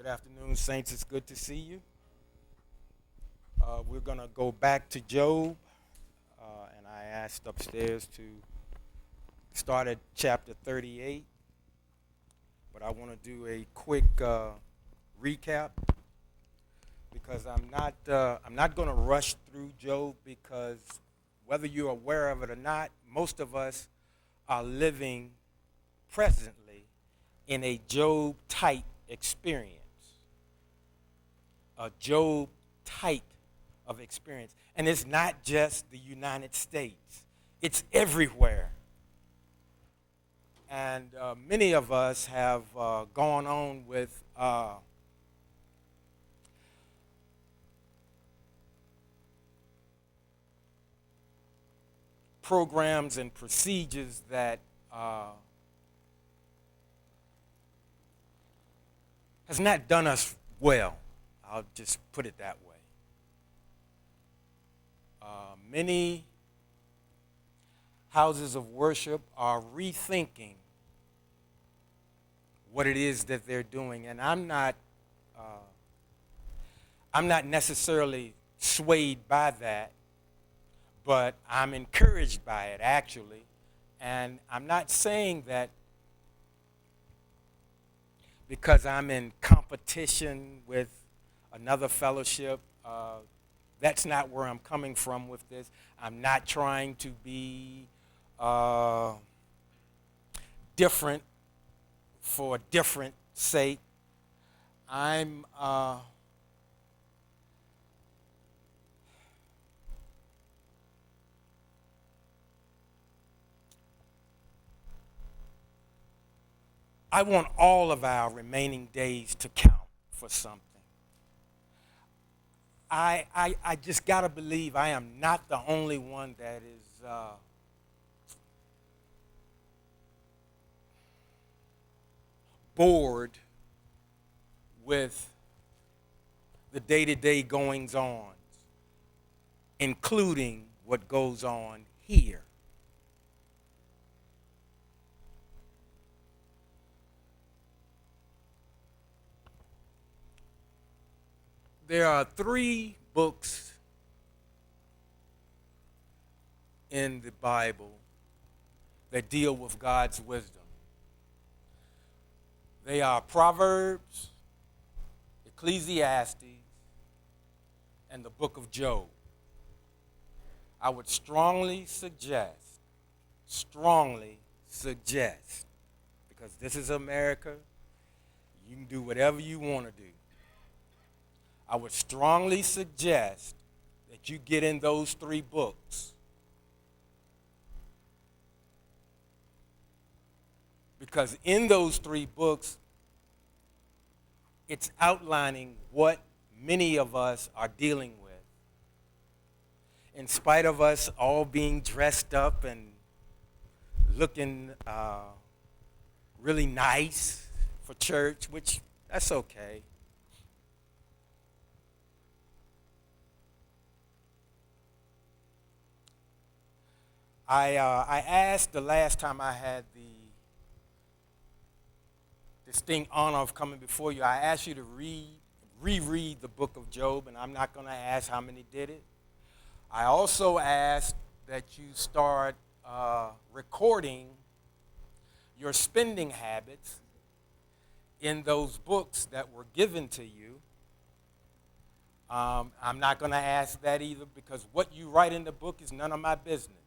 Good afternoon, Saints. It's good to see you. We're going to go back to Job, and I asked upstairs to start at chapter 38, but I want to do a quick recap because I'm not going to rush through Job because whether you're aware of it or not, most of us are living presently in a Job type experience. A Job type of experience. And it's not just the United States. It's everywhere. And many of us have gone on with programs and procedures that has not done us well. I'll just put it that way. Many houses of worship are rethinking what it is that they're doing, and I'm not necessarily swayed by that, but I'm encouraged by it actually, and I'm not saying that because I'm in competition with another fellowship. That's not where I'm coming from with this. I'm not trying to be different for different sake. I'm I want all of our remaining days to count for something. I just got to believe I am not the only one that is bored with the day-to-day goings-on, including what goes on here. There are 3 books in the Bible that deal with God's wisdom. They are Proverbs, Ecclesiastes, and the book of Job. I would strongly suggest, because this is America, you can do whatever you want to do. I would strongly suggest that you get in those 3 books because in those 3 books, it's outlining what many of us are dealing with. In spite of us all being dressed up and looking really nice for church, which that's okay. I asked the last time I had the distinct honor of coming before you, I asked you to reread the book of Job, and I'm not going to ask how many did it. I also asked that you start recording your spending habits in those books that were given to you. I'm not going to ask that either because what you write in the book is none of my business.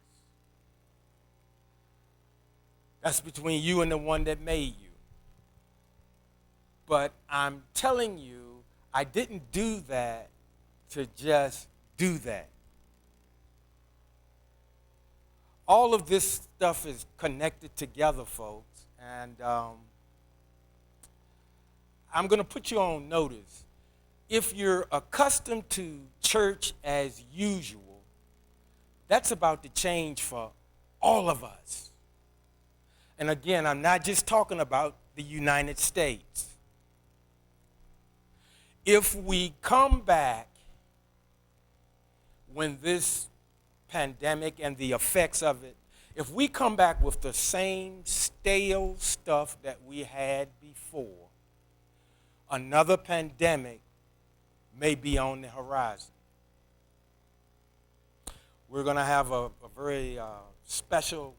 That's between you and the one that made you. But I'm telling you, I didn't do that to just do that. All of this stuff is connected together, folks. And I'm going to put you on notice. If you're accustomed to church as usual, that's about to change for all of us. And again, I'm not just talking about the United States. If we come back when this pandemic and the effects of it, if we come back with the same stale stuff that we had before, another pandemic may be on the horizon. We're going to have a very special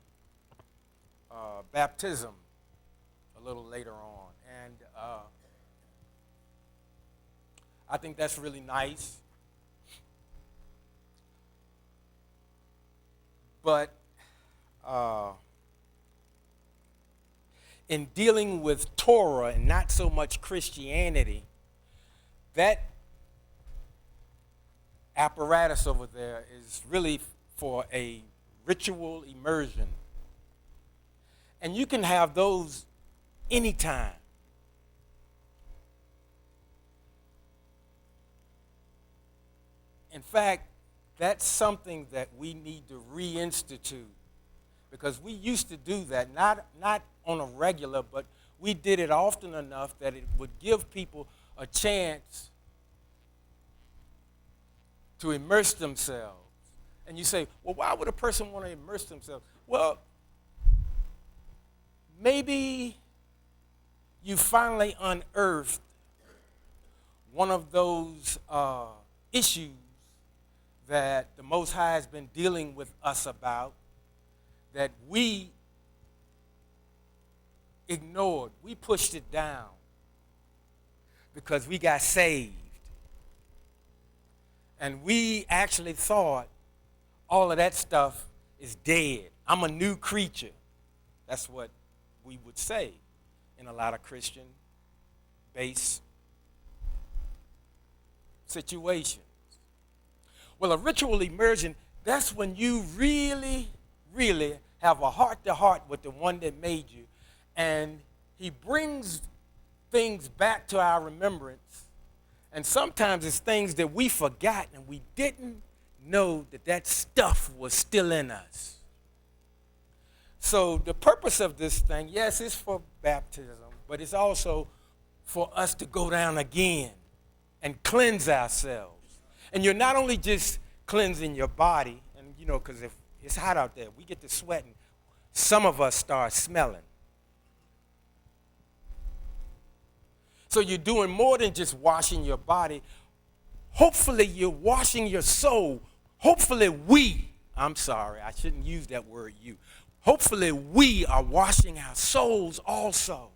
baptism a little later on. And I think that's really nice. But in dealing with Torah and not so much Christianity, that apparatus over there is really for a ritual immersion. And you can have those anytime. In fact, that's something that we need to reinstitute, because we used to do that, not on a regular, but we did it often enough that it would give people a chance to immerse themselves. And you say, well, why would a person want to immerse themselves? Well, maybe you finally unearthed one of those issues that the Most High has been dealing with us about, that we ignored. We pushed it down because we got saved. And we actually thought all of that stuff is dead. I'm a new creature. That's what we would say in a lot of Christian-based situations. Well, a ritual immersion, that's when you really, really have a heart-to-heart with the one that made you, and he brings things back to our remembrance. And sometimes it's things that we forgot and we didn't know that stuff was still in us. So the purpose of this thing, yes, it's for baptism, but it's also for us to go down again and cleanse ourselves. And you're not only just cleansing your body, and because if it's hot out there, we get to sweating. Some of us start smelling. So you're doing more than just washing your body. Hopefully you're washing your soul. Hopefully I shouldn't use that word you. Hopefully we are washing our souls also.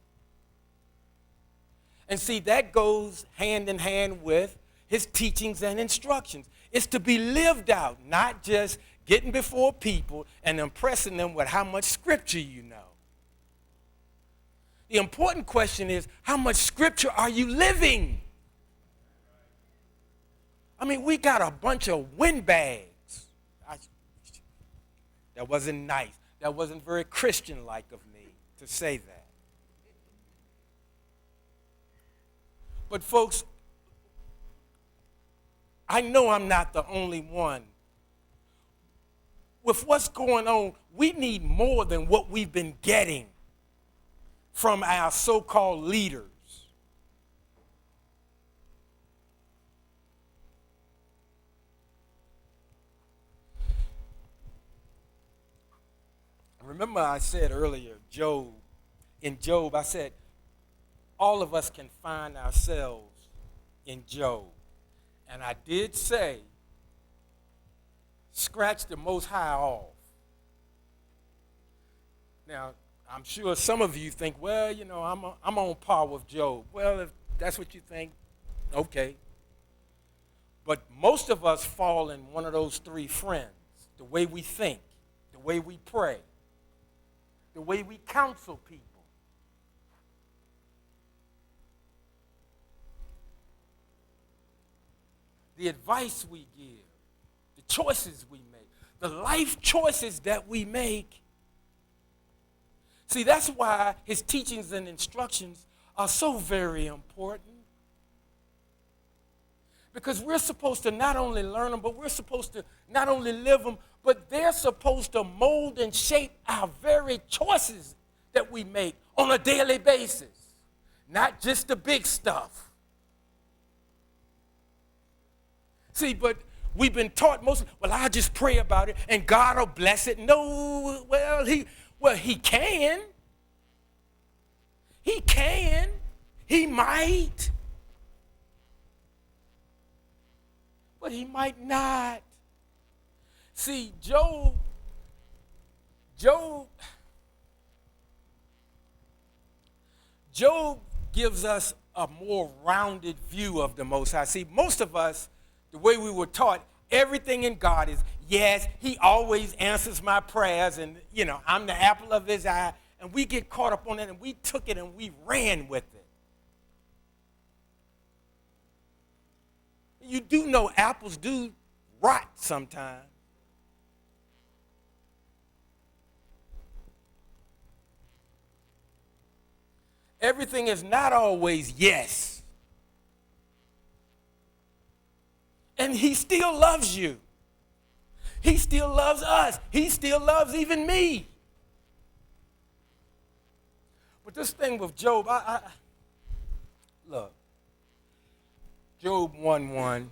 And see, that goes hand in hand with his teachings and instructions. It's to be lived out, not just getting before people and impressing them with how much scripture you know. The important question is, how much scripture are you living? I mean, we got a bunch of windbags. That wasn't nice. That wasn't very Christian-like of me to say that. But folks, I know I'm not the only one. With what's going on, we need more than what we've been getting from our so-called leaders. Remember I said earlier, in Job, I said, all of us can find ourselves in Job. And I did say, scratch the Most High off. Now, I'm sure some of you think, well, I'm on par with Job. Well, if that's what you think, okay. But most of us fall in one of those three friends: the way we think, the way we pray, the way we counsel people. The advice we give, the choices we make, the life choices that we make. See, that's why his teachings and instructions are so very important. Because we're supposed to not only learn them, but we're supposed to not only live them, but they're supposed to mold and shape our very choices that we make on a daily basis. Not just the big stuff. See, but we've been taught I'll just pray about it and God will bless it. No, he can. He can. He might. but he might not. See, Job gives us a more rounded view of the Most High. See, most of us, the way we were taught, everything in God is, yes, he always answers my prayers, and, I'm the apple of his eye, and we get caught up on it, and we took it, and we ran with it. You do know apples do rot sometimes. Everything is not always yes. And he still loves you. He still loves us. He still loves even me. But this thing with Job, look, Job 1:1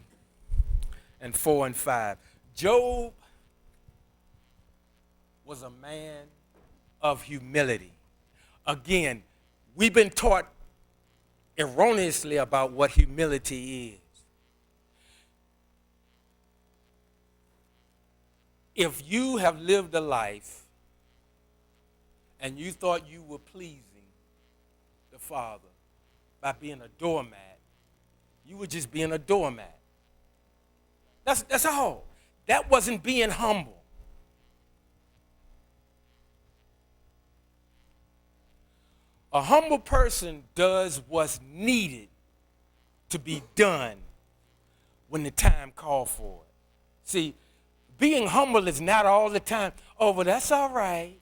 and 4 and 5. Job was a man of humility. Again, we've been taught erroneously about what humility is. If you have lived a life and you thought you were pleasing the Father by being a doormat, you were just being a doormat. That's all. That wasn't being humble. A humble person does what's needed to be done when the time calls for it. See, being humble is not all the time, oh, well, that's all right.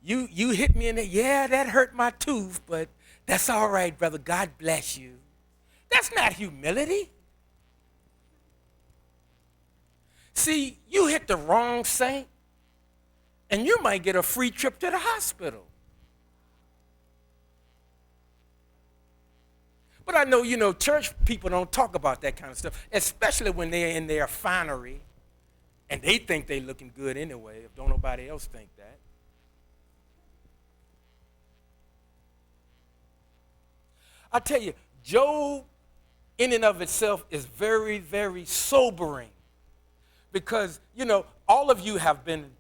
You hit me in the, yeah, that hurt my tooth, but that's all right, brother. God bless you. That's not humility. See, you hit the wrong saint, and you might get a free trip to the hospital. But I know, church people don't talk about that kind of stuff, especially when they're in their finery, and they think they're looking good anyway, if don't nobody else think that. I tell you, Job, in and of itself, is very, very sobering. Because, all of you have been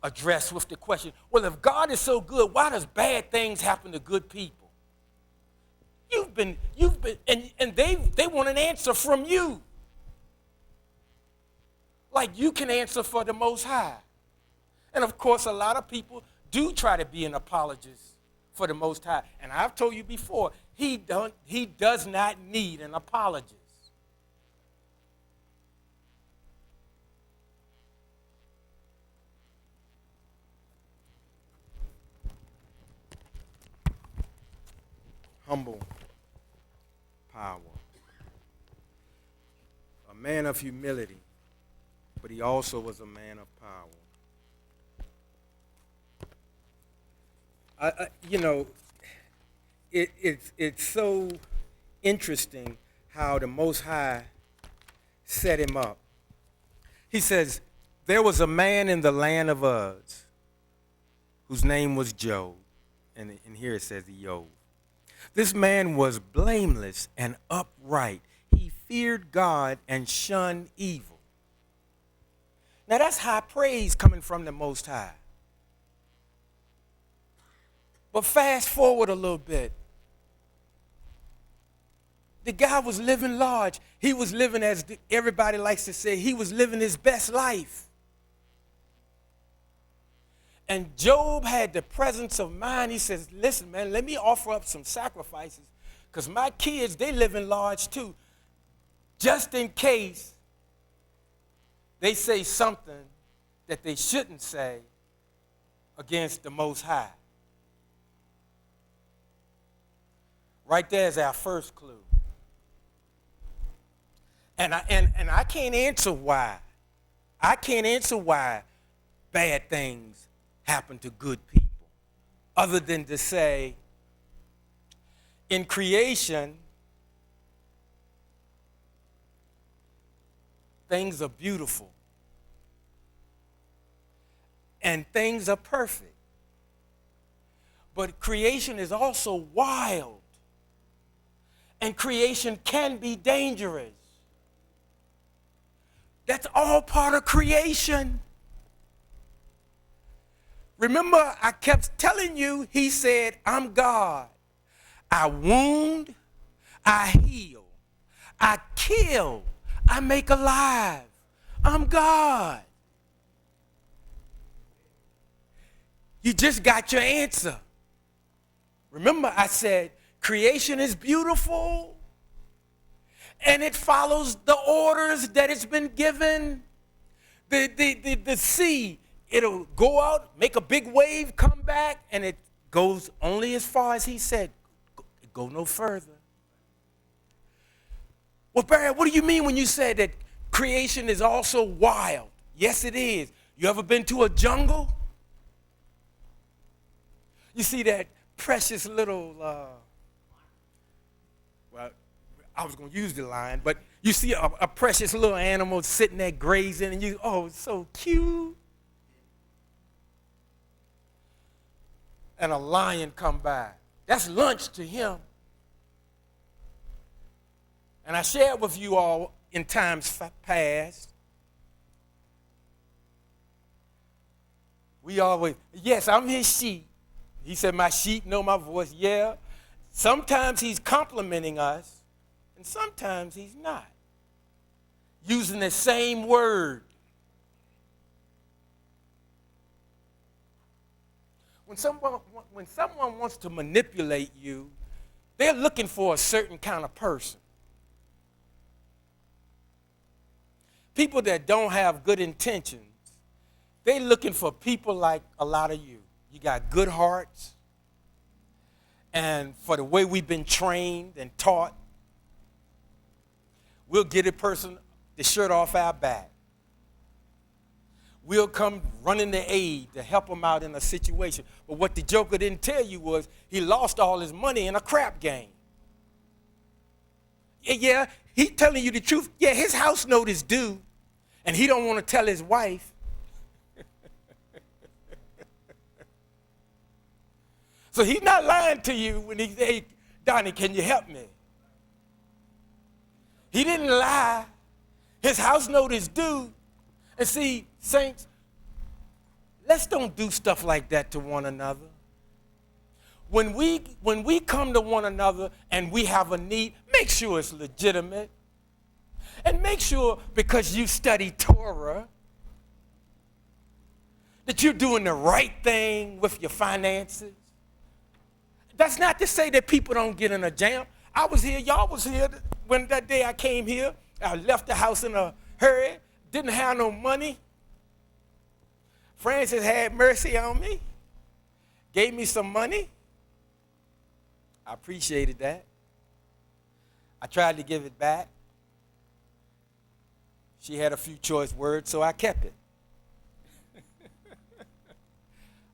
addressed with the question, well, if God is so good, why does bad things happen to good people? You've been, and they want an answer from you. Like you can answer for the Most High. And of course, a lot of people do try to be an apologist for the Most High. And I've told you before, he does not need an apologist. Humble power. A man of humility, but he also was a man of power. It's so interesting how the Most High set him up. He says, there was a man in the land of Uz whose name was Job. And here it says Job. This man was blameless and upright. He feared God and shunned evil. Now that's high praise coming from the Most High. But fast forward a little bit. The guy was living large. He was living, as everybody likes to say, he was living his best life. And Job had the presence of mind. He says, listen, man, let me offer up some sacrifices because my kids, they living large too. Just in case they say something that they shouldn't say against the Most High. Right there is our first clue. And I can't answer why. I can't answer why bad things happen to good people, other than to say, in creation, things are beautiful and things are perfect. But creation is also wild, and creation can be dangerous. That's all part of creation. Remember, I kept telling you, he said, I'm God. I wound, I heal, I kill, I make alive. I'm God. You just got your answer. Remember, I said, creation is beautiful, and it follows the orders that it's been given. The sea, it'll go out, make a big wave, come back, and it goes only as far as he said. Go no further. Well, Barry, what do you mean when you said that creation is also wild? Yes, it is. You ever been to a jungle? You see that precious little, well, I was going to use the line, but you see a precious little animal sitting there grazing, and you, oh, it's so cute. And a lion come by. That's lunch to him. And I shared with you all in times past. We always, yes, I'm his sheep. He said, my sheep know my voice. Yeah. Sometimes he's complimenting us, and sometimes he's not. Using the same word. When someone wants to manipulate you, they're looking for a certain kind of person. People that don't have good intentions, they're looking for people like a lot of you. You got good hearts, and for the way we've been trained and taught, we'll get a person the shirt off our back. We'll come running to aid to help him out in a situation. But what the joker didn't tell you was he lost all his money in a crap game. Yeah, he telling you the truth. Yeah, his house note is due, and he don't want to tell his wife. So he's not lying to you when he says, hey, Donnie, can you help me? He didn't lie. His house note is due. And see, saints, let's don't do stuff like that to one another. When we come to one another and we have a need, make sure it's legitimate. And make sure, because you study Torah, that you're doing the right thing with your finances. That's not to say that people don't get in a jam. I was here, y'all was here when that day I came here. I left the house in a hurry, didn't have no money. Francis had mercy on me, gave me some money. I appreciated that. I tried to give it back. She had a few choice words, so I kept it.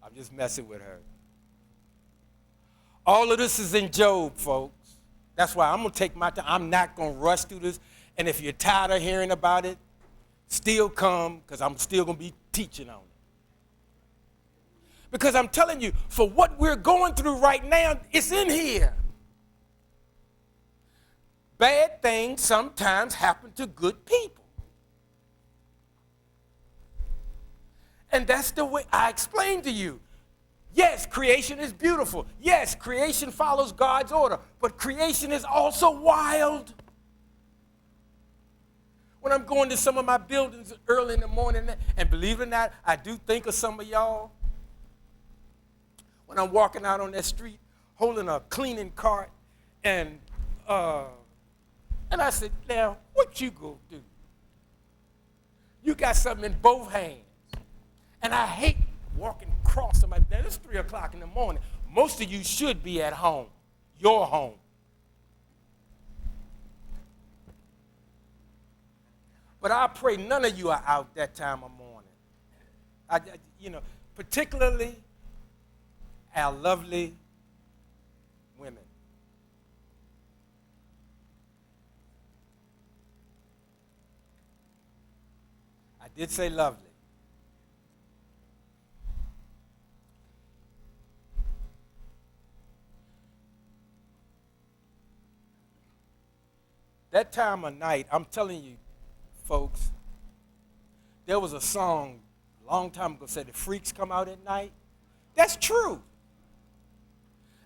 I'm just messing with her. All of this is in Job, folks. That's why I'm going to take my time. I'm not going to rush through this. And if you're tired of hearing about it, still come, because I'm still going to be teaching on it. Because I'm telling you, for what we're going through right now, it's in here. Bad things sometimes happen to good people. And that's the way I explained to you. Yes, creation is beautiful. Yes, creation follows God's order. But creation is also wild. When I'm going to some of my buildings early in the morning, and believe it or not, I do think of some of y'all. When I'm walking out on that street, holding a cleaning cart, and I said, now, what you gonna do? You got something in both hands. And I hate walking across somebody. Now, it's 3 o'clock in the morning. Most of you should be at home, your home. But I pray none of you are out that time of morning. Particularly our lovely women. I did say lovely. That time of night, I'm telling you, folks, there was a song a long time ago said the freaks come out at night. That's true.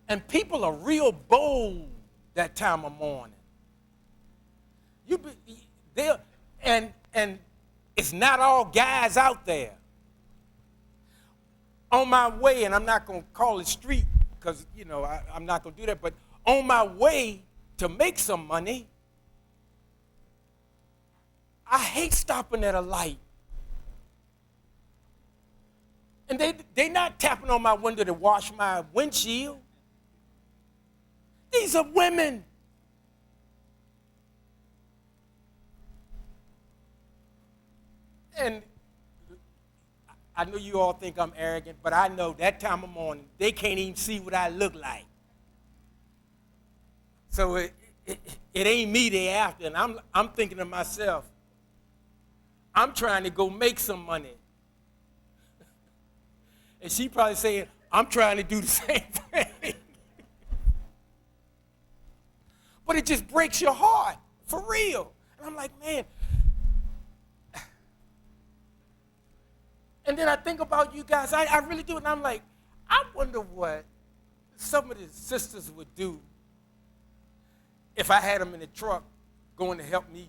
And people are real bold that time of morning. And it's not all guys out there. On my way, and I'm not going to call it street because, I'm not going to do that, but on my way to make some money, I hate stopping at a light. And they not tapping on my window to wash my windshield. These are women. And I know you all think I'm arrogant, but I know that time of morning, they can't even see what I look like. So it ain't me they after, and I'm thinking to myself, I'm trying to go make some money. And she probably saying, I'm trying to do the same thing. But it just breaks your heart, for real. And I'm like, man. And then I think about you guys, I really do, and I'm like, I wonder what some of the sisters would do if I had them in the truck going to help me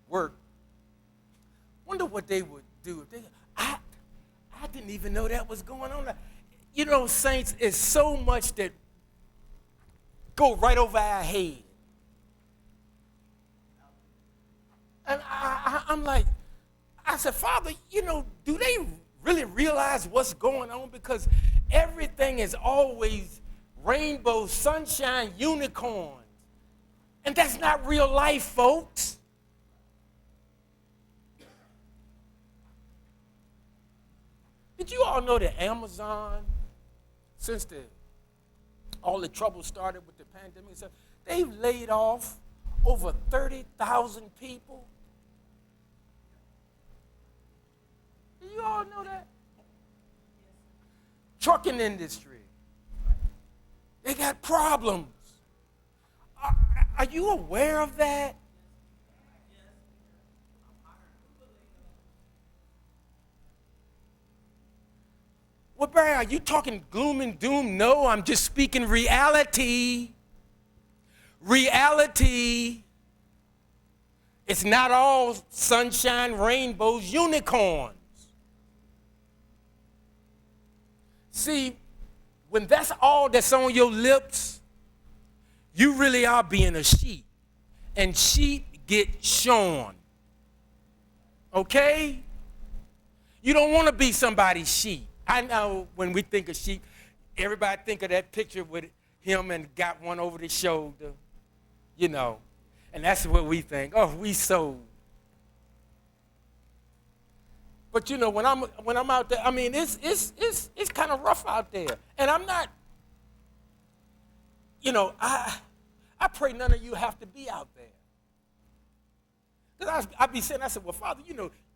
work. Wonder what they would do. I didn't even know that was going on. Saints, it's so much that go right over our head. And I'm like, I said, Father, do they really realize what's going on? Because everything is always rainbow, sunshine, unicorns. And that's not real life, folks. Did you all know that Amazon, since all the trouble started with the pandemic and stuff, they've laid off over 30,000 people? Did you all know that? Trucking industry, they got problems. Are you aware of that? Well, Barry, are you talking gloom and doom? No, I'm just speaking reality. Reality. It's not all sunshine, rainbows, unicorns. See, when that's all that's on your lips, you really are being a sheep. And sheep get shorn. Okay? You don't want to be somebody's sheep. I know when we think of sheep, everybody think of that picture with him and got one over the shoulder, and that's what we think. Oh, we sold. But when I'm out there, I mean, it's kind of rough out there, and I'm not. I pray none of you have to be out there. Because I'd be saying, I said, well, Father,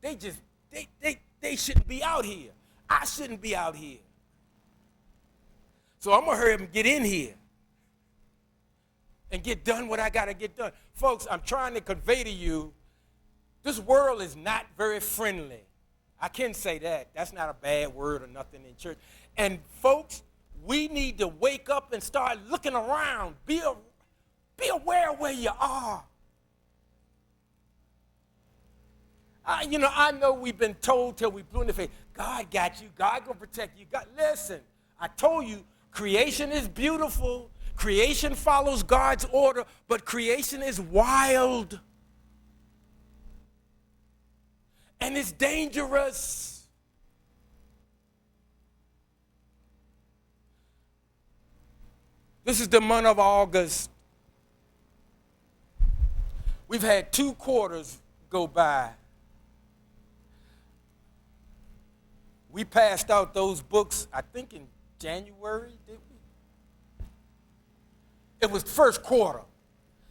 they shouldn't be out here. I shouldn't be out here. So I'm going to hurry up and get in here and get done what I got to get done. Folks, I'm trying to convey to you, this world is not very friendly. I can say that. That's not a bad word or nothing in church. And folks, we need to wake up and start looking around. Be aware of where you are. I know we've been told till we blew in the face, God got you. God gonna protect you. Listen, I told you, creation is beautiful. Creation follows God's order, but creation is wild. And it's dangerous. This is the month of August. We've had 2 quarters go by. We passed out those books, I think in January, did we? It was the first quarter.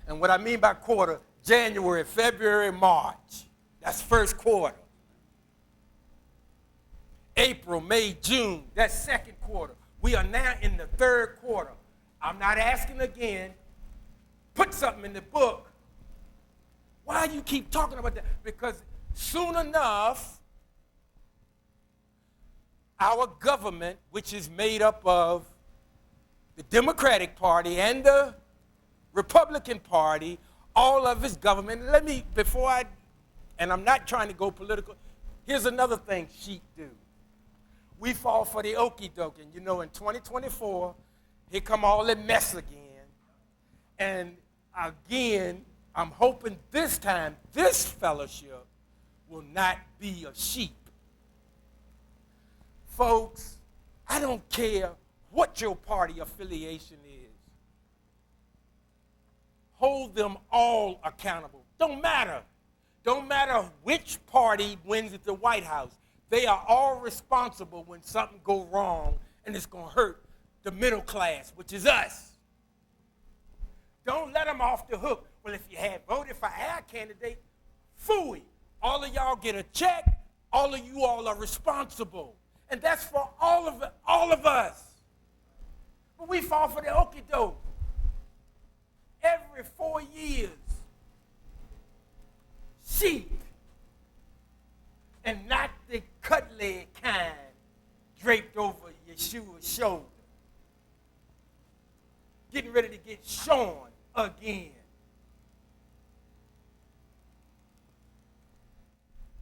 And what I mean by quarter, January, February, March. That's first quarter. April, May, June, that's second quarter. We are now in the third quarter. I'm not asking again. Put something in the book. Why you keep talking about that? Because soon enough, our government, which is made up of the Democratic Party and the Republican Party, all of its government. And I'm not trying to go political, here's another thing sheep do. We fall for the okie doke. And you know, in 2024, here come all that mess again. And again, I'm hoping this time, this fellowship will not be a sheep. Folks, I don't care what your party affiliation is. Hold them all accountable. Don't matter. Don't matter which party wins at the White House. They are all responsible when something goes wrong and it's going to hurt the middle class, which is us. Don't let them off the hook. Well, if you had voted for our candidate, phooey. All of y'all get a check. All of you all are responsible. And that's for all of us. But we fall for the okie doke. Every 4 years, sheep, and not the cut-leg kind draped over Yeshua's shoulder, getting ready to get shorn again.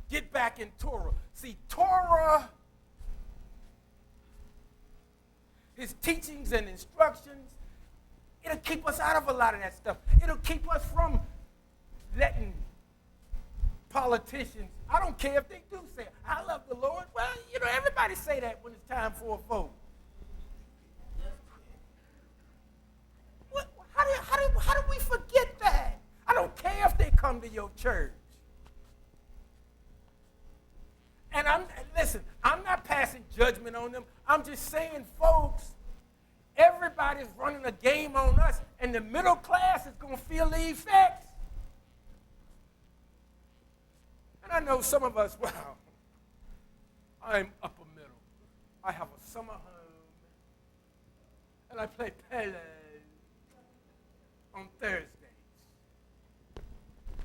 Get back in Torah. See, Torah, his teachings and instructions, it'll keep us out of a lot of that stuff. It'll keep us from letting politicians, I don't care if they do say, I love the Lord. Well, you know, everybody say that when it's time for a vote. How do we forget that? I don't care if they come to your church. And I'm not passing judgment on them. I'm just saying, folks, everybody's running a game on us, and the middle class is going to feel the effects. And I know some of us, well, I'm upper middle. I have a summer home, and I play Pele on Thursdays.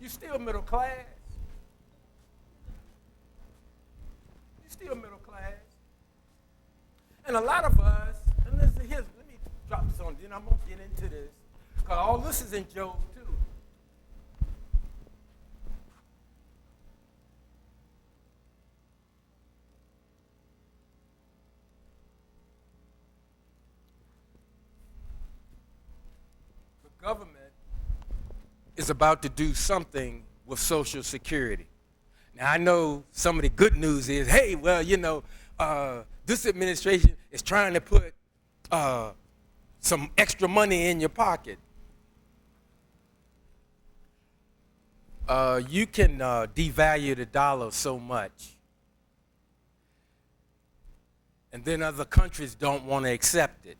You still middle class. You still middle class. And a lot of us, and let me drop this on, then I'm going to get into this, because all this is in Job too. The government is about to do something with Social Security. Now, I know some of the good news is, hey, well, you know, this administration is trying to put some extra money in your pocket. You can devalue the dollar so much, and then other countries don't want to accept it.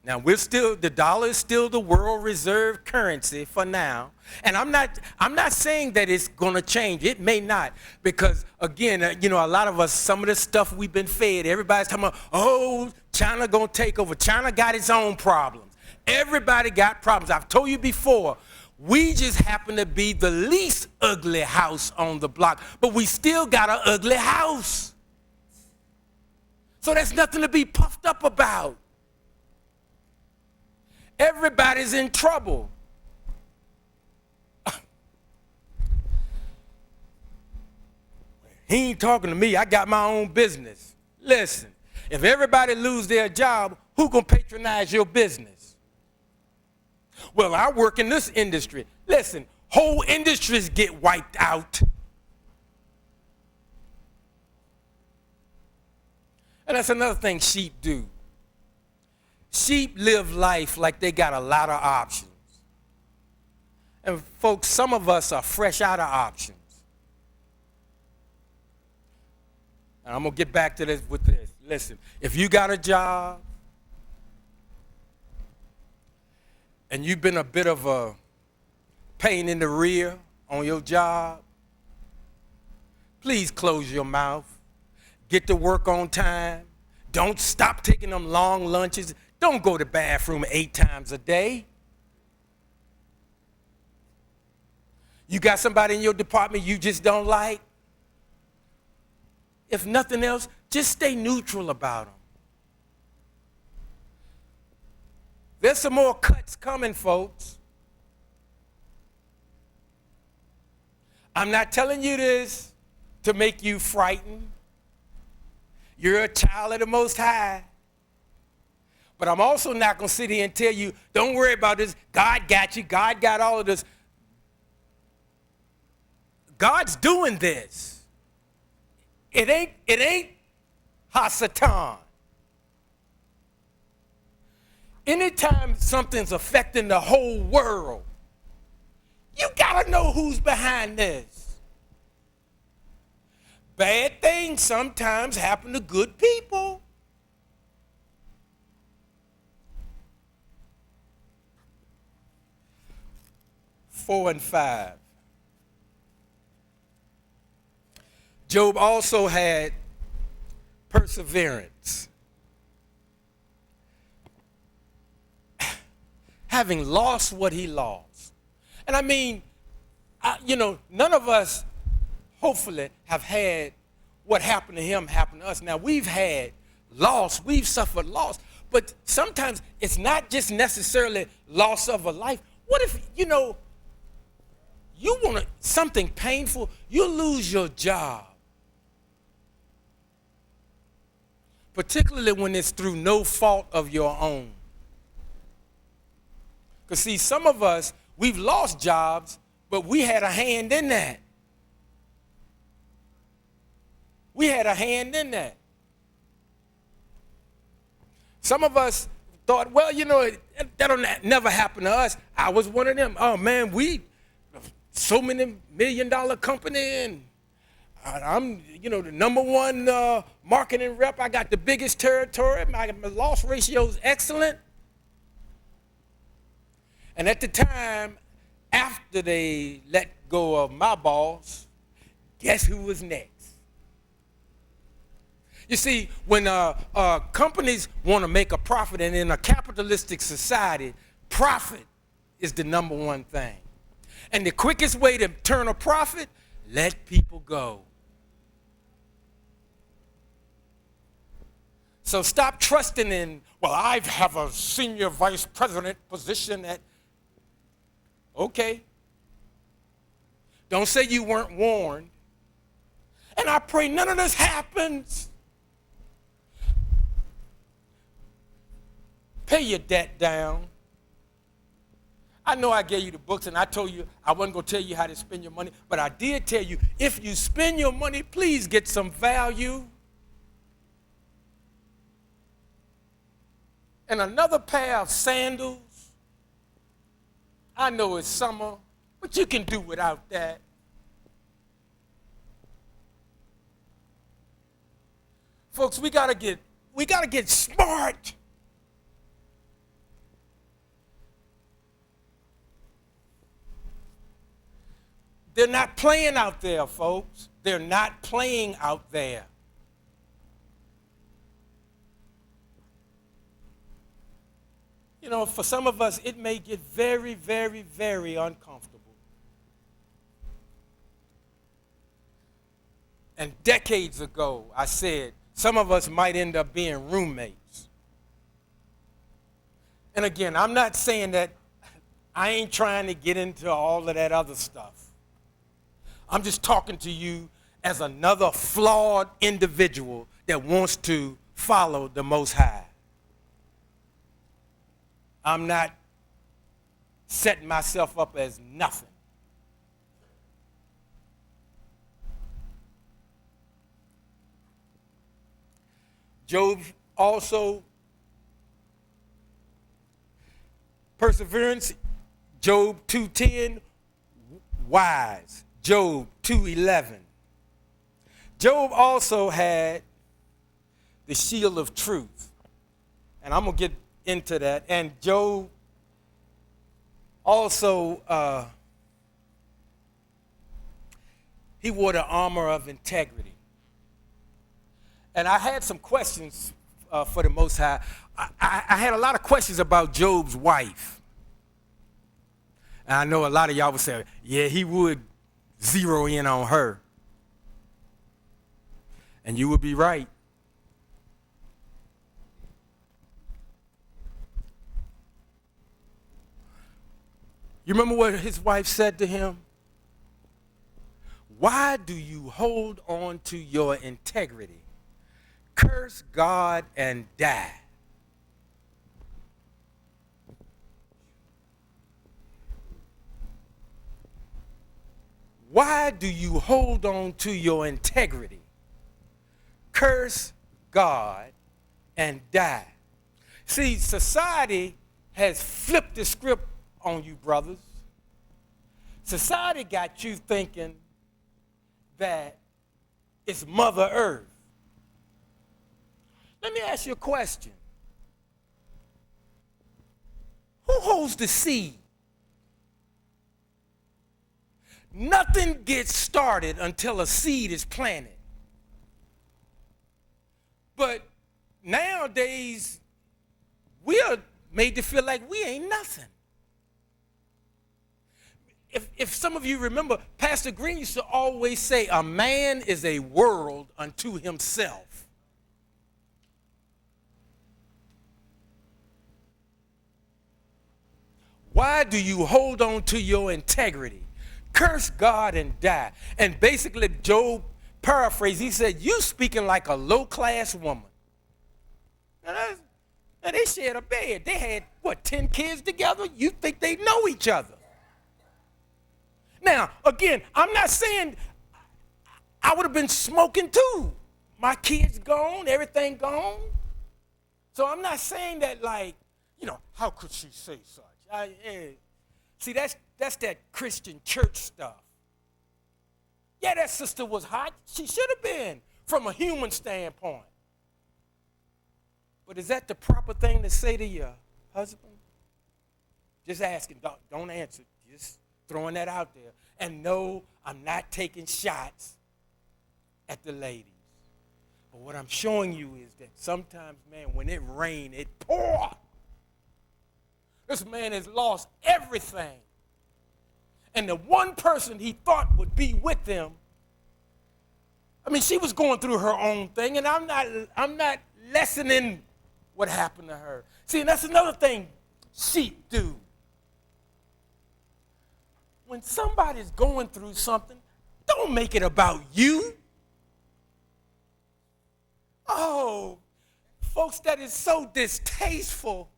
Now, the dollar is still the world reserve currency for now. And I'm not saying that it's going to change. It may not. Because, again, you know, a lot of us, some of the stuff we've been fed, everybody's talking about, oh, China going to take over. China got its own problems. Everybody got problems. I've told you before, we just happen to be the least ugly house on the block. But we still got an ugly house. So that's nothing to be puffed up about. Everybody's in trouble. He ain't talking to me. I got my own business. Listen, if everybody lose their job, who gonna patronize your business? Well, I work in this industry. Listen, whole industries get wiped out. And that's another thing sheep do. Sheep live life like they got a lot of options. And folks, some of us are fresh out of options. And I'm going to get back to this with this. Listen, if you got a job and you've been a bit of a pain in the rear on your job, please close your mouth. Get to work on time. Don't stop taking them long lunches. Don't go to the bathroom 8 times a day. You got somebody in your department you just don't like? If nothing else, Just stay neutral about them. There's some more cuts coming, folks. I'm not telling you this to make you frightened. You're a child of the Most High. But I'm also not going to sit here and tell you, don't worry about this. God got you. God got all of this. God's doing this. It ain't Hasatan. Anytime something's affecting the whole world, you gotta know who's behind this. Bad things sometimes happen to good people. Four and 5. Job also had perseverance. Having lost what he lost. And I mean, none of us, hopefully, have had what happened to him happen to us. Now, we've had loss. We've suffered loss. But sometimes it's not just necessarily loss of a life. What if, you want something painful? You lose your job. Particularly when it's through no fault of your own. Because, see, some of us, we've lost jobs, but we had a hand in that. We had a hand in that. Some of us thought, well, that'll never happen to us. I was one of them. Oh, man, so many $1 million company, and I'm, the number one marketing rep. I got the biggest territory. My loss ratio is excellent. And at the time, after they let go of my boss, guess who was next? You see, when companies want to make a profit, and in a capitalistic society, profit is the number one thing. And the quickest way to turn a profit, let people go. So stop trusting in, well, I have a senior vice president position at. Okay. Don't say you weren't warned. And I pray none of this happens. Pay your debt down. I know I gave you the books and I told you I wasn't going to tell you how to spend your money, but I did tell you, if you spend your money, please get some value. And another pair of sandals. I know it's summer, but you can do without that. Folks, we gotta get smart. They're not playing out there, folks. They're not playing out there. For some of us, it may get very, very, very uncomfortable. And decades ago, I said, some of us might end up being roommates. And again, I'm not saying that I ain't trying to get into all of that other stuff. I'm just talking to you as another flawed individual that wants to follow the Most High. I'm not setting myself up as nothing. Job also, perseverance, Job 2:10, wise, Job 2:11. Job also had the shield of truth. And I'm going to get into that. And Job also, he wore the armor of integrity. And I had some questions for the Most High. I had a lot of questions about Job's wife. And I know a lot of y'all would say, yeah, he would zero in on her. And you would be right. You remember what his wife said to him? Why do you hold on to your integrity? Curse God and die. Why do you hold on to your integrity? Curse God and die. See, society has flipped the script on you, brothers. Society got you thinking that it's Mother Earth. Let me ask you a question. Who holds the seed? Nothing gets started until a seed is planted. But nowadays, we're made to feel like we ain't nothing. If some of you remember, Pastor Green used to always say, a man is a world unto himself. Why do you hold on to your integrity? Curse God and die. And basically, Job paraphrased, he said, you speaking like a low-class woman. Now they shared a bed. They had, 10 kids together? You think they know each other? Now, again, I'm not saying I would have been smoking too. My kids gone, everything gone. So I'm not saying that like, how could she say such? See, that's that Christian church stuff. Yeah, that sister was hot. She should have been from a human standpoint. But is that the proper thing to say to your husband? Just asking, don't answer. Just throwing that out there. And no, I'm not taking shots at the ladies. But what I'm showing you is that sometimes, man, when it rains, it pours. This man has lost everything. And the one person he thought would be with him, she was going through her own thing, and I'm not lessening what happened to her. See, and that's another thing sheep do. When somebody's going through something, don't make it about you. Oh, folks, that is so distasteful.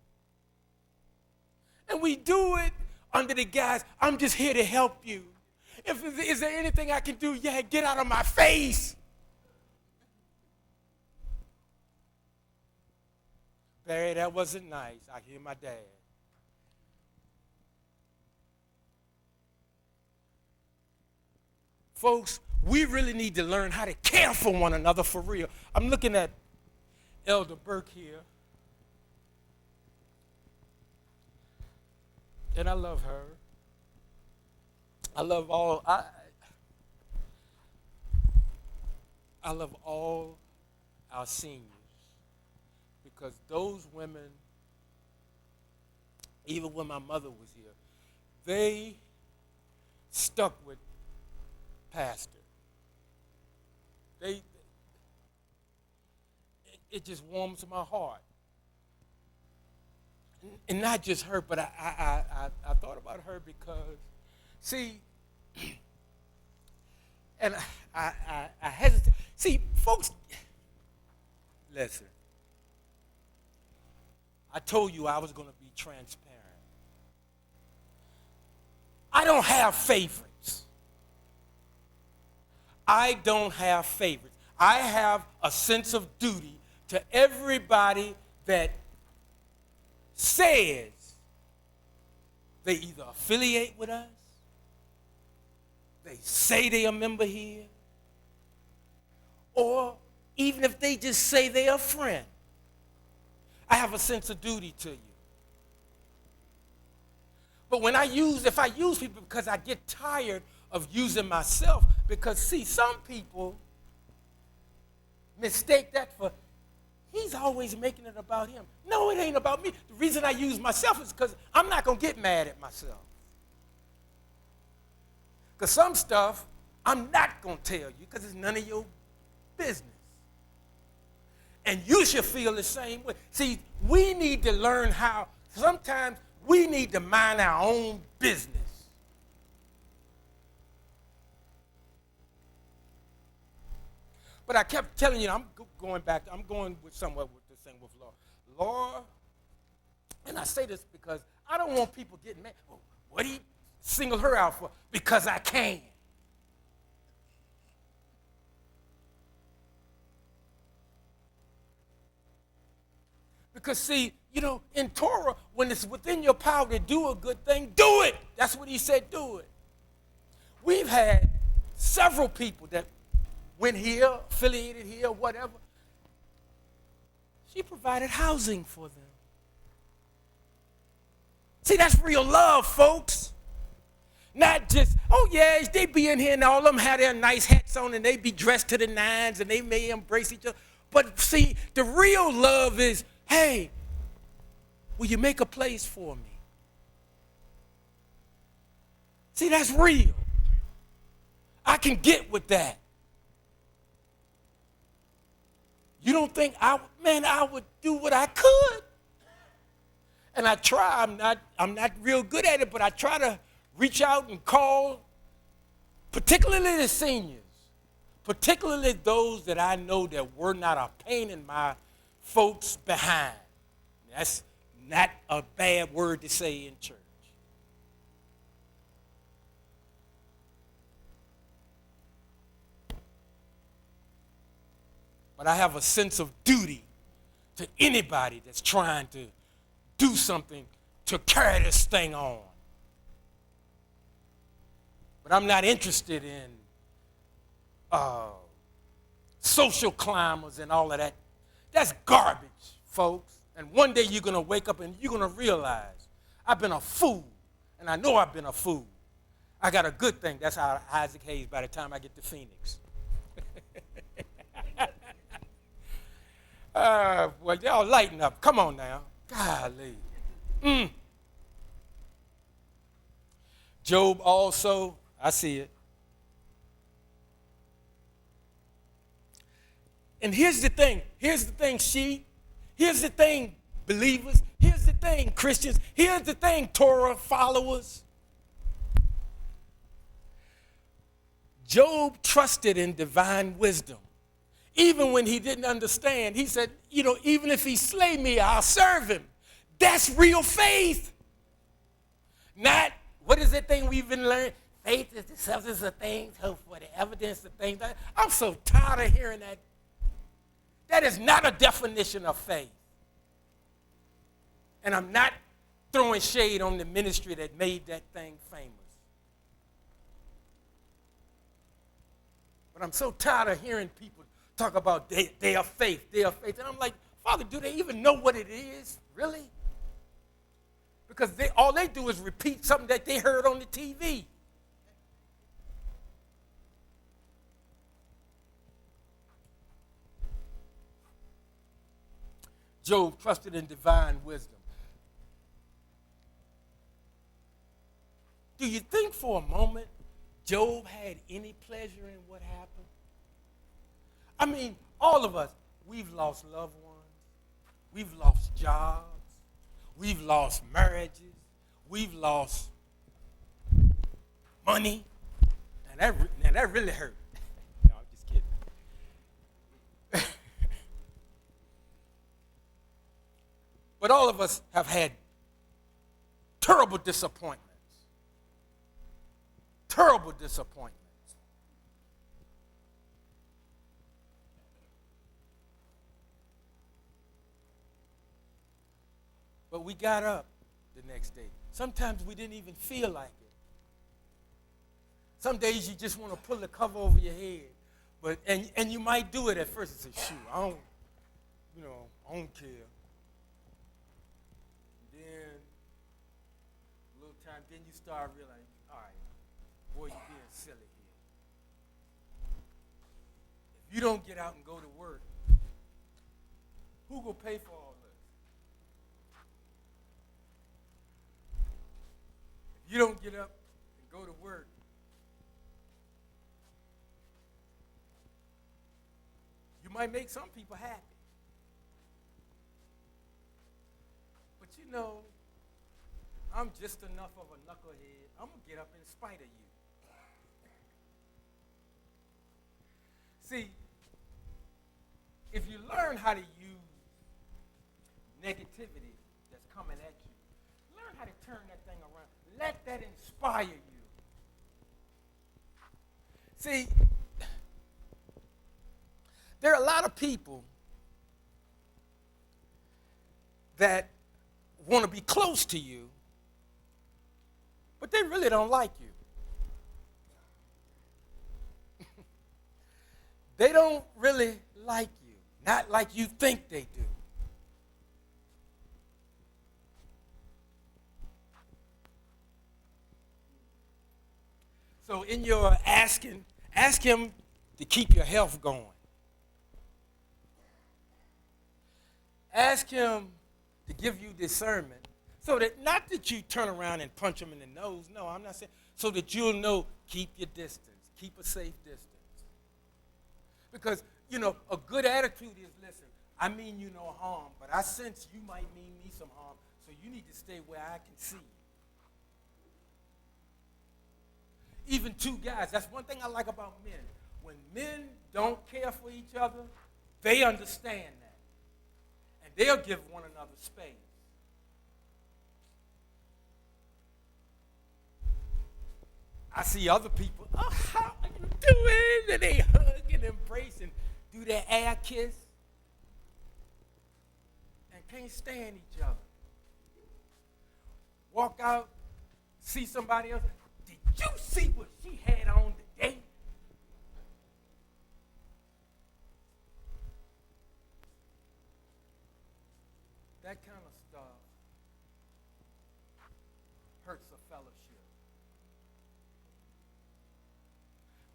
And we do it under the guise, I'm just here to help you. Is there anything I can do? Yeah, get out of my face. Barry, that wasn't nice. I hear my dad. Folks, we really need to learn how to care for one another for real. I'm looking at Elder Burke here. And I love her. I love all our seniors, because those women, even when my mother was here, they stuck with Pastor. It just warms my heart. And not just her, but I thought about her because, see, and I hesitate. See, folks, listen. I told you I was going to be transparent. I don't have favorites. I don't have favorites. I have a sense of duty to everybody that says they either affiliate with us, they say they're a member here, or even if they just say they're a friend. I have a sense of duty to you. But if I use people, because I get tired of using myself, because see, some people mistake that for, he's always making it about him. No, it ain't about me. The reason I use myself is because I'm not going to get mad at myself. Because some stuff I'm not going to tell you because it's none of your business. And you should feel the same way. See, we need to learn how, sometimes We need to mind our own business. But I kept telling you, I'm going with somewhere with this thing with Lord. Lord, and I say this because I don't want people getting mad. Oh, what do you single her out for? Because I can. Because see, in Torah, when it's within your power to do a good thing, do it. That's what he said, do it. We've had several people that went here, affiliated here, whatever. She provided housing for them. See, that's real love, folks. Not just, oh yeah, they be in here and all of them have their nice hats on and they be dressed to the nines and they may embrace each other. But see, the real love is, hey, will you make a place for me? See, that's real. I can get with that. You don't think I would do what I could? And I try. I'm not real good at it, but I try to reach out and call, particularly the seniors, particularly those that I know that were not a pain in my folks behind. That's not a bad word to say in church. But I have a sense of duty to anybody that's trying to do something to carry this thing on. But I'm not interested in social climbers and all of that. That's garbage, folks. And one day you're going to wake up and you're going to realize I've been a fool. And I know I've been a fool. I got a good thing. That's how Isaac Hayes by the time I get to Phoenix. Well, y'all lighten up. Come on now. Golly. Job also, I see it. And here's the thing, sheep. Here's the thing, believers. Here's the thing, Christians. Here's the thing, Torah followers. Job trusted in divine wisdom. Even when he didn't understand, he said, even if he slay me, I'll serve him. That's real faith. Not, what is that thing we've been learning? Faith is the substance of things, hope for the evidence of things. I'm so tired of hearing that. That is not a definition of faith. And I'm not throwing shade on the ministry that made that thing famous. But I'm so tired of hearing people talk about their faith. And I'm like, Father, do they even know what it is, really? Because all they do is repeat something that they heard on the TV. Job trusted in divine wisdom. Do you think for a moment Job had any pleasure in what happened? I mean, all of us, we've lost loved ones. We've lost jobs. We've lost marriages. We've lost money. Now that really hurt. No, I'm just kidding. But all of us have had terrible disappointments. Terrible disappointments. But we got up the next day. Sometimes we didn't even feel like it. Some days you just want to pull the cover over your head. And you might do it at first and say, shoot, I don't care. Then a little time, then you start realizing, all right, boy, you're being silly here. If you don't get out and go to work, who gonna pay for all this? If you don't get up and go to work, you might make some people happy. But I'm just enough of a knucklehead. I'm going to get up in spite of you. See, if you learn how to use negativity that's coming at you, learn how to turn that thing around. Let that inspire you. See, there are a lot of people that want to be close to you, but they really don't like you. They don't really like you, not like you think they do. So in your asking, ask him to keep your health going. Ask him to give you discernment so that not that you turn around and punch him in the nose. No, I'm not saying. So that you'll know, keep your distance. Keep a safe distance. Because, a good attitude is, listen, I mean you no harm, but I sense you might mean me some harm, so you need to stay where I can see. Even two guys, that's one thing I like about men. When men don't care for each other, they understand that. And they'll give one another space. I see other people, oh, how are you doing? And they hug and embrace and do their air kiss and can't stand each other. Walk out, see somebody else. Did you see what she had on today? That kind of stuff hurts a fellowship.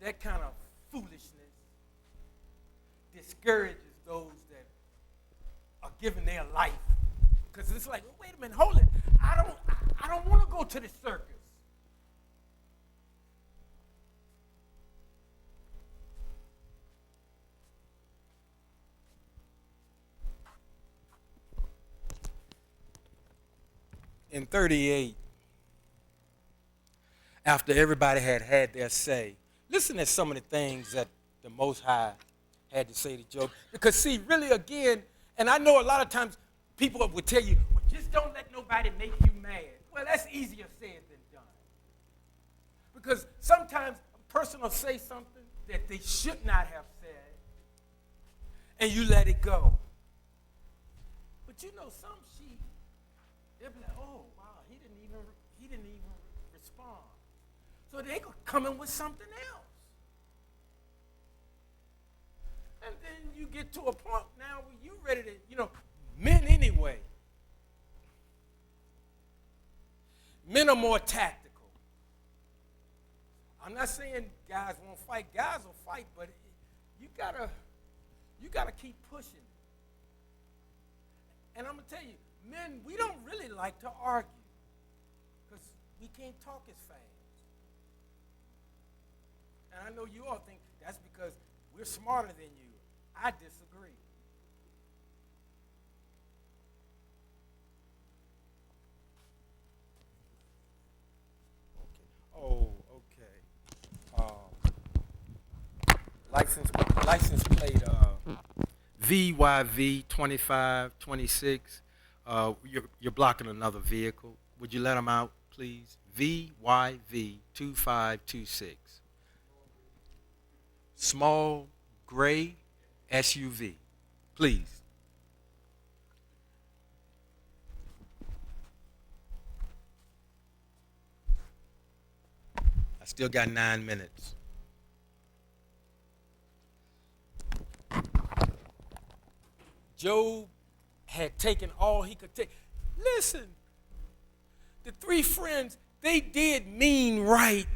That kind of foolishness discourages those that are giving their life. Because it's like, wait a minute, hold it. I don't want to go to the circus. In 38, after everybody had their say, listen to some of the things that the Most High had to say to Job. Because see, really again, and I know a lot of times people would tell you, well, just don't let nobody make you mad. Well, that's easier said than done. Because sometimes a person will say something that they should not have said, and you let it go. But some sheep, they'll be like, oh, wow, he didn't even respond. So they could come in with something else. And then you get to a point now where you're ready to, men anyway. Men are more tactical. I'm not saying guys won't fight. Guys will fight, but you gotta keep pushing. And I'm gonna tell you, men, we don't really like to argue because we can't talk as fast. And I know you all think that's because we're smarter than you. I disagree. Okay. Oh, okay. License plate VYV 2526. You're blocking another vehicle. Would you let them out, please? VYV 2526. Small gray SUV, please. I still got 9 minutes. Job had taken all he could take. Listen, the three friends, they did mean right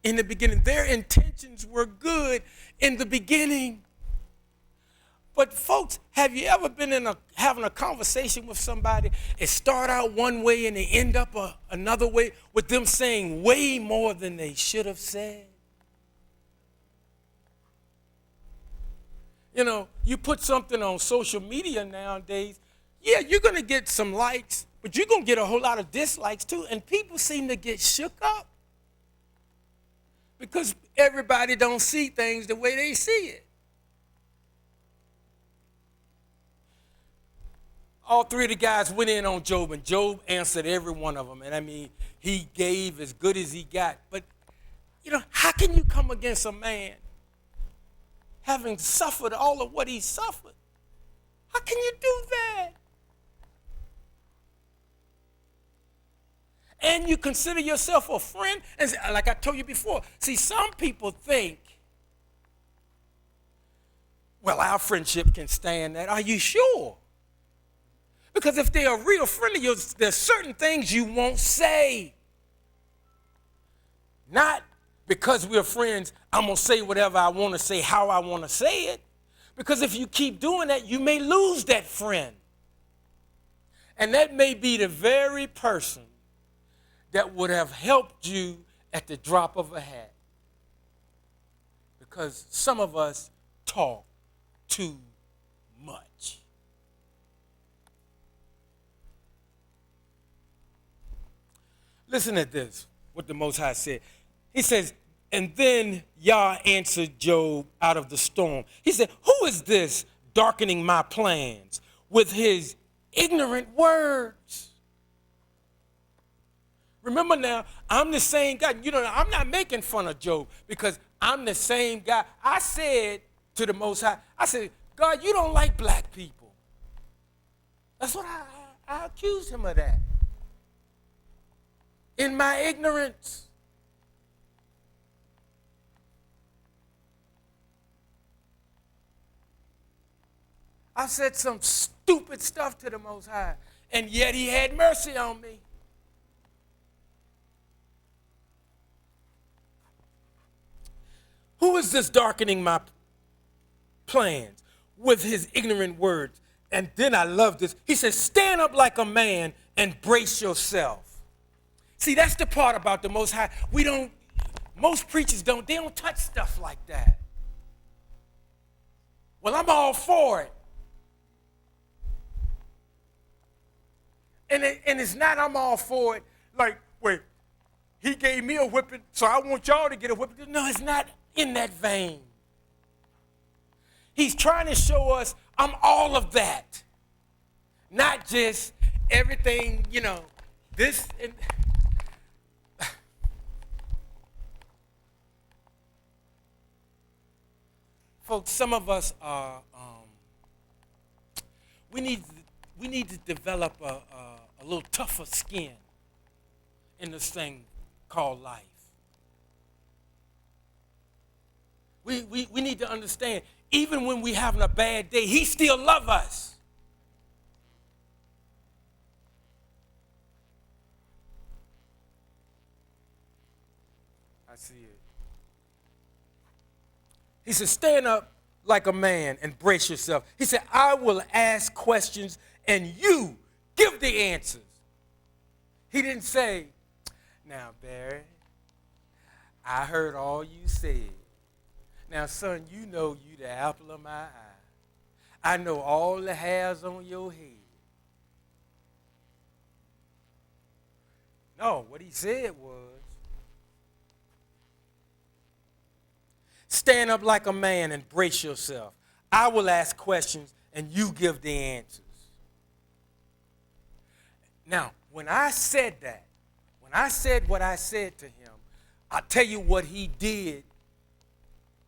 in the beginning. Their intentions were good in the beginning. But folks, have you ever been having a conversation with somebody? It start out one way and they end up another way with them saying way more than they should have said. You put something on social media nowadays, yeah, you're going to get some likes, But you're going to get a whole lot of dislikes too. And people seem to get shook up because everybody don't see things the way they see it. All three of the guys went in on Job, and Job answered every one of them. And I mean, he gave as good as he got. But, how can you come against a man having suffered all of what he suffered? How can you do that? And you consider yourself a friend? And like I told you before, see, some people think, well, our friendship can stand that. Are you sure? Because if they're a real friend of yours, there's certain things you won't say. Not because we're friends, I'm going to say whatever I want to say, how I want to say it. Because if you keep doing that, you may lose that friend. And that may be the very person that would have helped you at the drop of a hat. Because some of us talk too much. Listen at this, what the Most High said. He says, and then Yah answered Job out of the storm. He said, who is this darkening my plans with his ignorant words? Remember now, I'm the same guy. I'm not making fun of Job because I'm the same guy. I said to the Most High, I said, God, you don't like black people. That's what I accused him of that. In my ignorance. I said some stupid stuff to the Most High, and yet he had mercy on me. Who is this darkening my plans with his ignorant words? And then I love this. He says, stand up like a man and brace yourself. See, that's the part about the Most High. Most preachers they don't touch stuff like that. Well, I'm all for it. And it's not I'm all for it like, wait, he gave me a whipping, so I want y'all to get a whipping. No, it's not in that vein. He's trying to show us I'm all of that. Not just everything, this and folks, some of us are, we need to develop a little tougher skin in this thing called life. We need to understand, even when we're having a bad day, he still loves us. I see it. He said, stand up like a man and brace yourself. He said, I will ask questions and you give the answers. He didn't say, now, Barry, I heard all you said. Now, son, you know you the apple of my eye. I know all the hairs on your head. No, what he said was, stand up like a man and brace yourself. I will ask questions and you give the answers. Now, when I said that, when I said what I said to him, I'll tell you what he did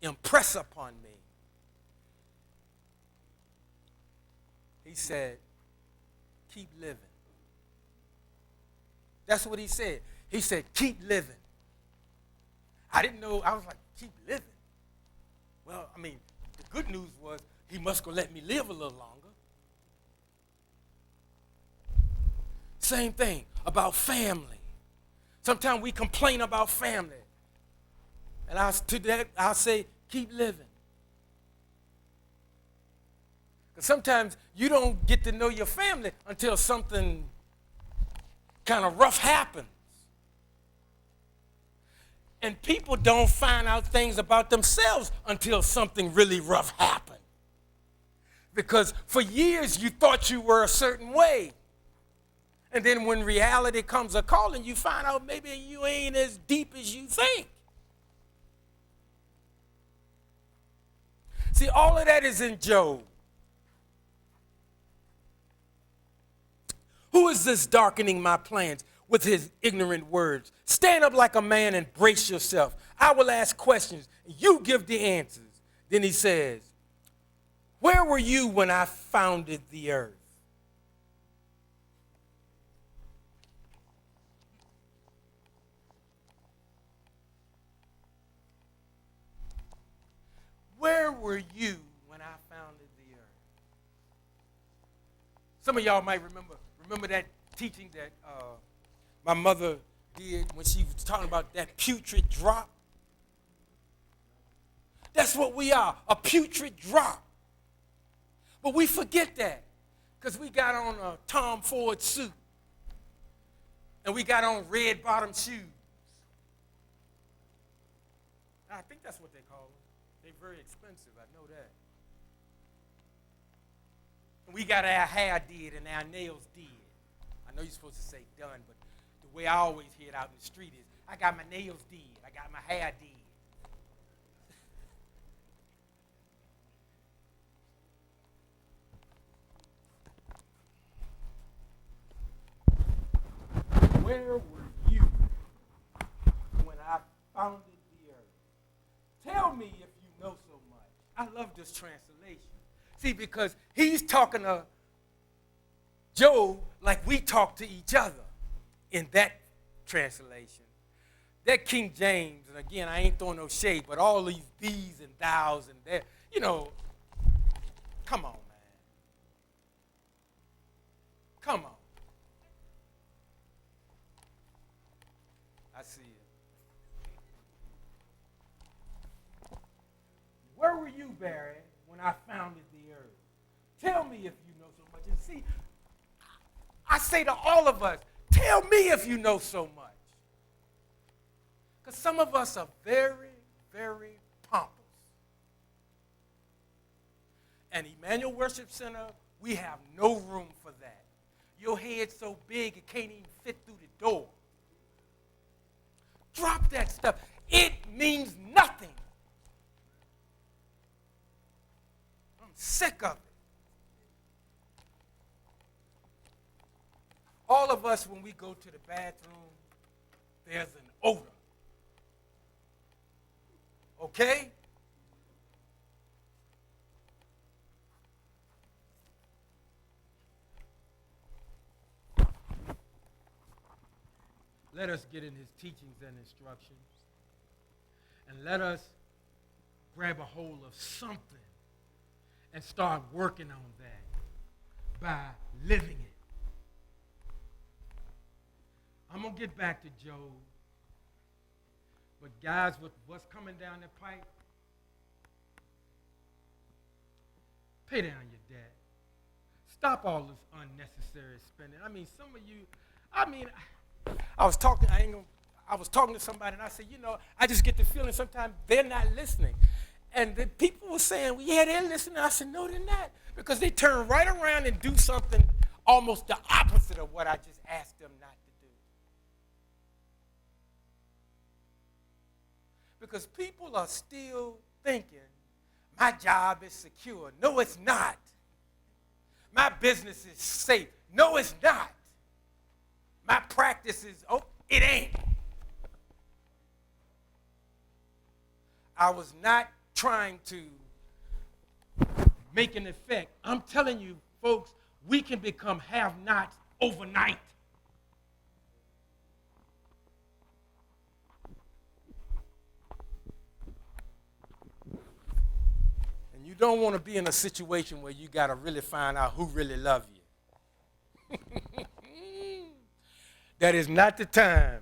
impress upon me. He said, keep living. That's what he said. He said, keep living. I didn't know. I was like, keep living. Well, I mean, the good news was he must go let me live a little longer. Same thing about family. Sometimes we complain about family. And I'll say, keep living. Because sometimes you don't get to know your family until something kind of rough happens. And people don't find out things about themselves until something really rough happened. Because for years you thought you were a certain way. And then when reality comes a calling, you find out maybe you ain't as deep as you think. See, all of that is in Job. Who is this darkening my plans with his ignorant words? Stand up like a man and brace yourself. I will ask questions. You give the answers. Then he says, where were you when I founded the earth? Where were you when I founded the earth? Some of y'all might remember that teaching that my mother did when she was talking about that putrid drop. That's what we are, a putrid drop. But we forget that because we got on a Tom Ford suit and we got on red bottom shoes. I think that's what they call them. They're very expensive, I know that. And we got our hair did and our nails did. I know you're supposed to say done, but the way I always hear it out in the street is, I got my nails did, I got my hair did. Where were you when I founded the earth? Tell me if you know so much. I love this translation. See, because he's talking to Job like we talk to each other in that translation. That King James, and again, I ain't throwing no shade, but all these these and thous and that, come on, man. Come on. I see it. Where were you, Barry, when I founded the earth? Tell me if you know so much. And see, I say to all of us, tell me if you know so much. Because some of us are very, very pompous. And Emmanuel Worship Center, we have no room for that. Your head's so big it can't even fit through the door. Drop that stuff. It means nothing. I'm sick of it. All of us, when we go to the bathroom, there's an odor. Okay? Let us get in his teachings and instructions. And let us grab a hold of something and start working on that by living it. I'm going to get back to Job. But guys, with what's coming down the pipe, pay down your debt. Stop all this unnecessary spending. Some of you, I was talking to somebody and I said, I just get the feeling sometimes they're not listening. And the people were saying, well, yeah, they're listening. I said, no, they're not. Because they turn right around and do something almost the opposite of what I just asked them not to do. Because people are still thinking, my job is secure. No, it's not. My business is safe. No, it's not. My practice is, it ain't. I was not trying to make an effect. I'm telling you, folks, we can become have-nots overnight. And you don't want to be in a situation where you got to really find out who really loves you. That is not the time.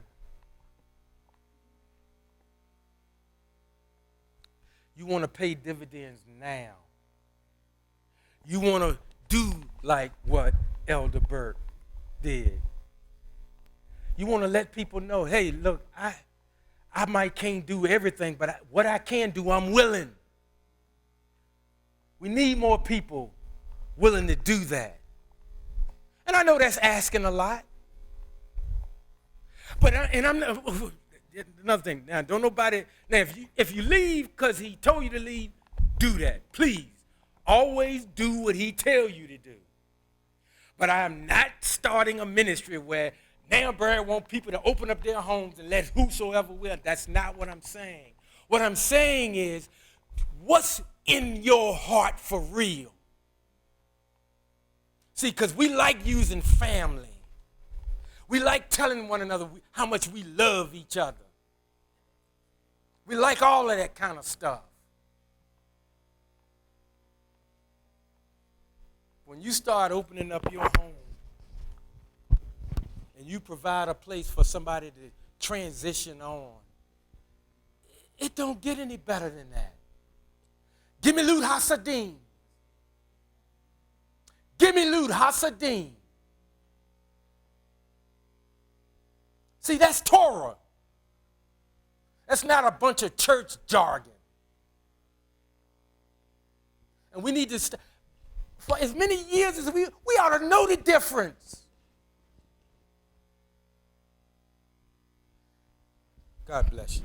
You want to pay dividends now. You want to do like what Elder Burke did. You want to let people know, hey, look, I might can't do everything, but what I can do, I'm willing. We need more people willing to do that. And I know that's asking a lot. But I'm not, another thing. Now, don't nobody. Now, if you leave because he told you to leave, do that, please. Always do what he tell you to do. But I am not starting a ministry where now Barry want people to open up their homes and let whosoever will. That's not what I'm saying. What I'm saying is, what's in your heart for real? See, because we like using family. We like telling one another how much we love each other. We like all of that kind of stuff. When you start opening up your home and you provide a place for somebody to transition on, it don't get any better than that. Give me Lut Hasadim. Give me Lut Hasadim. See, that's Torah. That's not a bunch of church jargon. And we need to, for as many years as we ought to know the difference. God bless you.